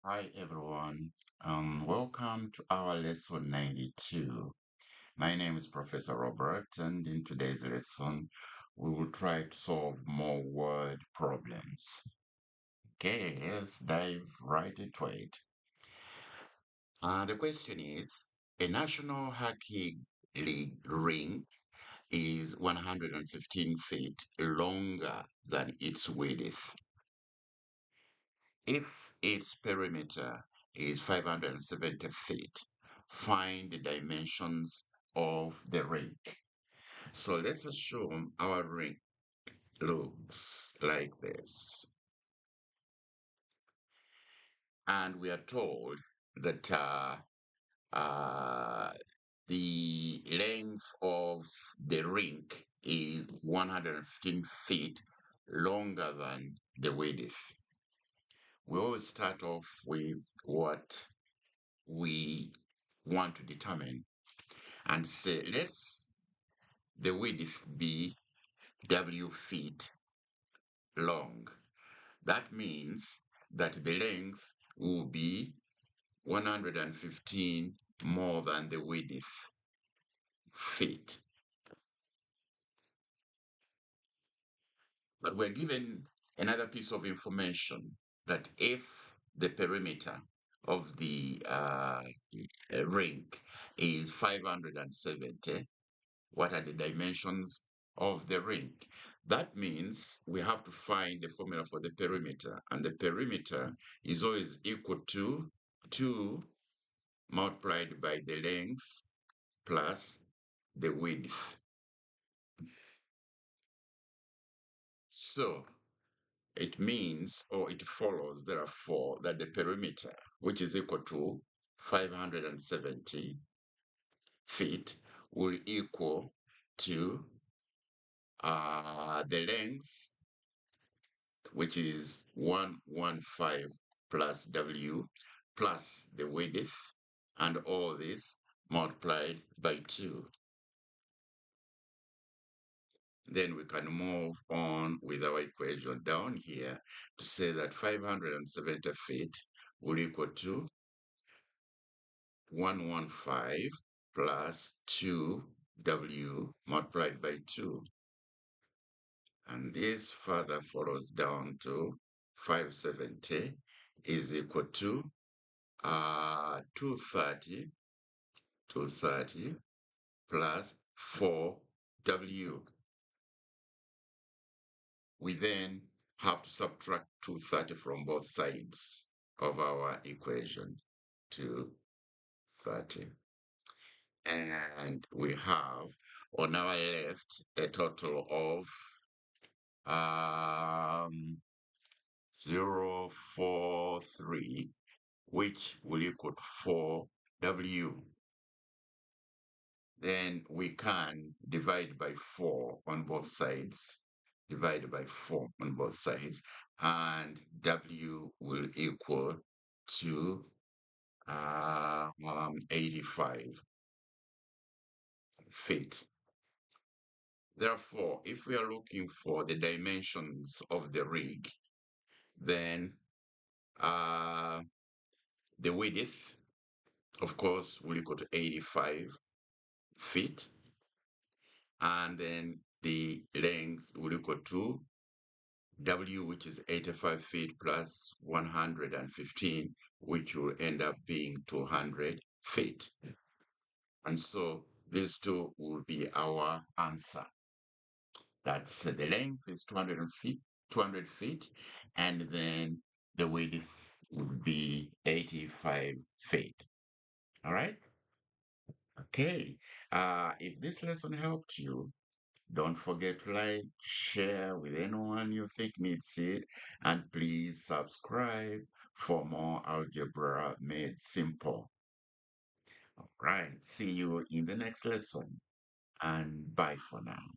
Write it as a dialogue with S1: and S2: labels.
S1: Hi everyone, welcome to our lesson 92. My name is Professor Robert, and in today's lesson, we will try to solve more word problems. Okay, let's dive right into it. The question is, a national hockey league rink is 115 feet longer than its width. If its perimeter is 570 feet, find the dimensions of the rink. So let's assume our rink looks like this. And we are told that uh, the length of the rink is 115 feet longer than the width. We always start off with what we want to determine and say, let's the width be W feet long. That means that the length will be 115 more than the width feet. But we're given another piece of information that if the perimeter of the rink is 570, what are the dimensions of the rink? That means we have to find the formula for the perimeter, and the perimeter is always equal to 2 multiplied by the length plus the width. So it means, or it follows, therefore, that the perimeter, which is equal to 570 feet, will equal to the length, which is 115 plus W plus the width, and all this multiplied by 2. Then we can move on with our equation down here to say that 570 feet will equal to 115 plus 2W multiplied by 2. And this further follows down to 570 is equal to 230 plus 4W. We then have to subtract 230 from both sides of our equation. 230. And we have on our left a total of 043, which will equal 4W. Then we can divide by 4 on both sides, divide by 4 on both sides, and W will equal to 85 feet. Therefore, if we are looking for the dimensions of the rig, then the width, of course, will equal to 85 feet, and then the length will equal to W, which is 85 feet plus 115, which will end up being 200 feet. And so these two will be our answer. That's the length is 200 feet, and then the width would be 85 feet. All right? Okay. If this lesson helped you, don't forget to like, share with anyone you think needs it, and please subscribe for more algebra made simple. All right. See you in the next lesson, and bye for now.